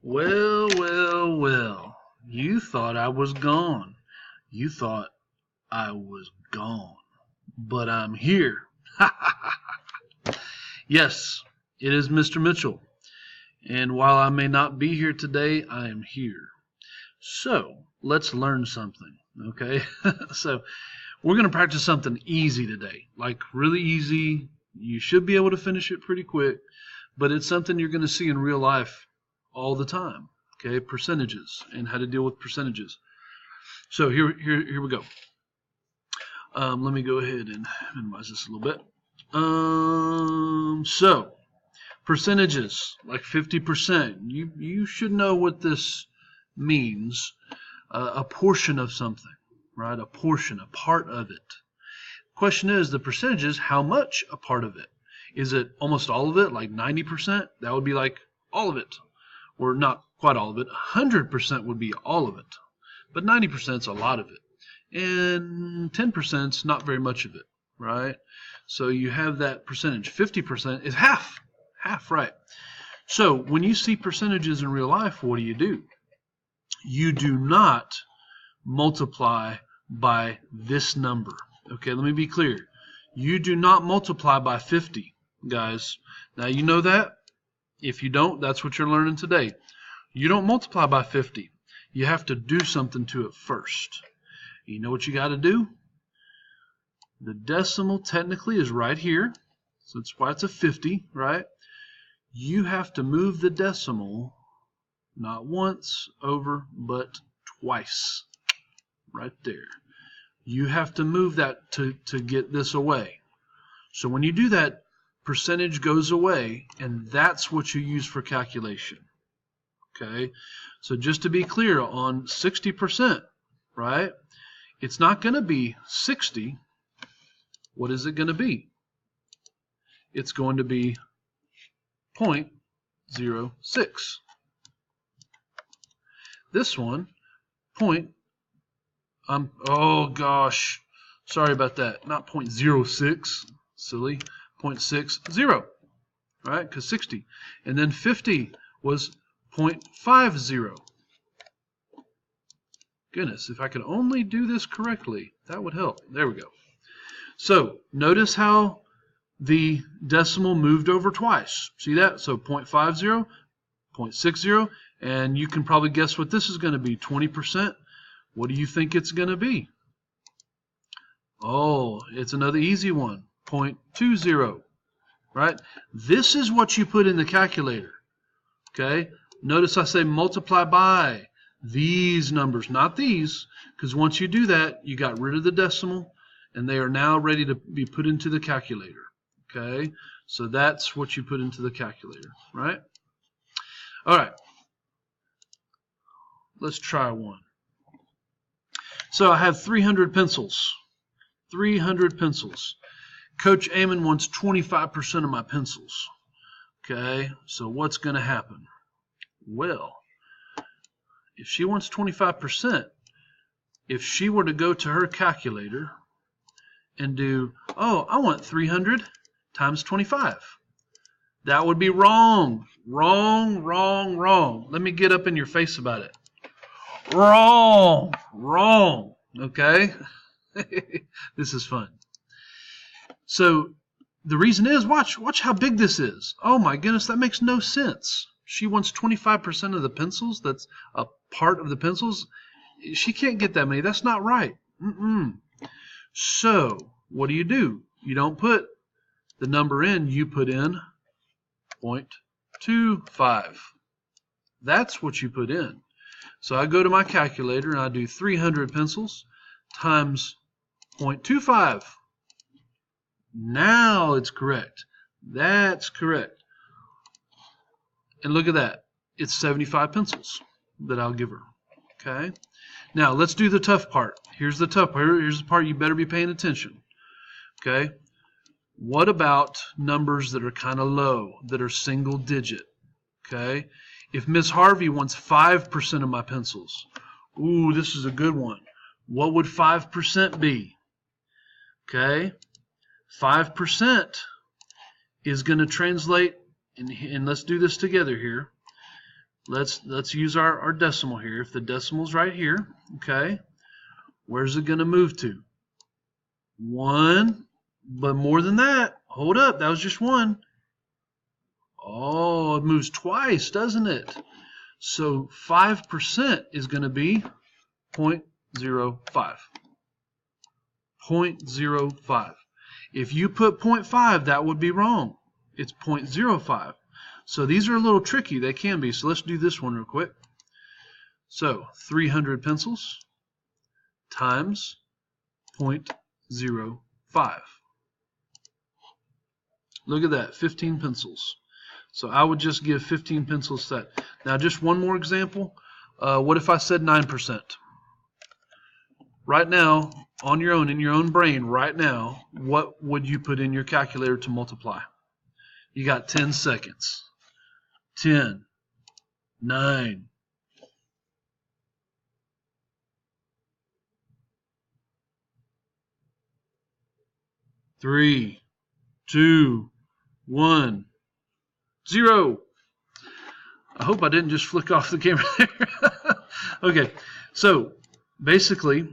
Well, well, well. You thought I was gone. You thought I was gone. But I'm here. Yes, it is Mr. Mitchell. And while I may not be here today, I am here. So, let's learn something, okay? So, we're going to practice something easy today. Like, really easy. You should be able to finish it pretty quick. But it's something you're going to see in real life all the time. Okay, percentages and how to deal with percentages. So here we go. Let me go ahead and minimize this a little bit. So percentages, like 50%. You should know what this means. A portion of something, right? A portion, a part of it. Question is, the percentages, how much a part of it? Is it almost all of it, like 90%? That would be like all of it. Or not quite all of it. 100% would be all of it. But 90% is a lot of it. And 10% is not very much of it, right? So you have that percentage. 50% is half. Half, right. So when you see percentages in real life, what do? You do not multiply by this number. Okay, let me be clear. You do not multiply by 50, guys. Now you know that. If you don't, that's what you're learning today. You don't multiply by 50. You have to do something to it first. You know what you got to do? The decimal technically is right here. So that's why it's a 50, right? You have to move the decimal not once over, but twice. Right there. You have to move that to get this away. So when you do that, percentage goes away, and that's what you use for calculation. Okay, so just to be clear, on 60%, right, it's not going to be 60. What is it going to be? It's going to be 0.06. This one, oh gosh, sorry about that, not 0.06, silly. 0.60, right? Because 60. And then 50 was 0.50. Goodness, if I could only do this correctly, that would help. There we go. So notice how the decimal moved over twice. See that? So 0.50, 0.60, and you can probably guess what this is going to be, 20%. What do you think it's going to be? Oh, it's another easy one. 0.20, right? This is what you put in the calculator, okay? Notice I say multiply by these numbers, not these, because once you do that, you got rid of the decimal, and they are now ready to be put into the calculator, okay? So that's what you put into the calculator, right? All right. Let's try one. So I have 300 pencils. 300 pencils. Coach Amon wants 25% of my pencils. Okay, so what's going to happen? Well, if she wants 25%, if she were to go to her calculator and do, oh, I want 300 times 25. That would be wrong. Wrong, wrong, wrong. Let me get up in your face about it. Wrong, wrong. Okay? This is fun. So the reason is, watch how big this is. Oh my goodness, that makes no sense. She wants 25% of the pencils. That's a part of the pencils. She can't get that many. That's not right. So what do? You don't put the number in. You put in 0.25. That's what you put in. So I go to my calculator and I do 300 pencils times 0.25. Now it's correct. That's correct. And look at that. It's 75 pencils that I'll give her. Okay? Now let's do the tough part. Here's the tough part. Here's the part you better be paying attention. Okay? What about numbers that are kind of low, that are single digit? Okay? If Miss Harvey wants 5% of my pencils, ooh, this is a good one. What would 5% be? Okay? 5% is going to translate, and let's do this together here, let's use our decimal here. If the decimal's right here, okay, where's it going to move to? 1, but more than that. Hold up, that was just 1. Oh, it moves twice, doesn't it? So 5% is going to be 0.05. 0.05. If you put 0.5, that would be wrong. It's 0.05. So these are a little tricky. They can be. So let's do this one real quick. So 300 pencils times 0.05. Look at that, 15 pencils. So I would just give 15 pencils that. Now just one more example. What if I said 9%? Right now, on your own, in your own brain, right now, what would you put in your calculator to multiply? You got 10 seconds. 10, 9, 3, 2, 1, 0. I hope I didn't just flick off the camera there. Okay, so basically,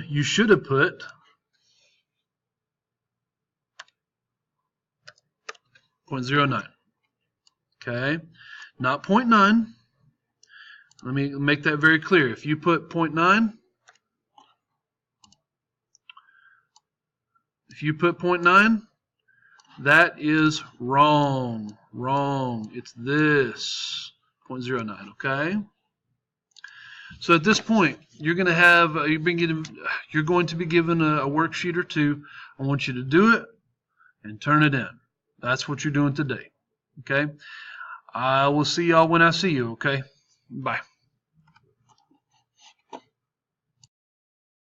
you should have put 0.09. Okay, not 0.9. Let me make that very clear. If you put 0.9, that is wrong. Wrong. It's this 0.09. Okay. So at this point, you're going to have you're going to be given a worksheet or two. I want you to do it and turn it in. That's what you're doing today. Okay. I will see y'all when I see you. Okay. Bye.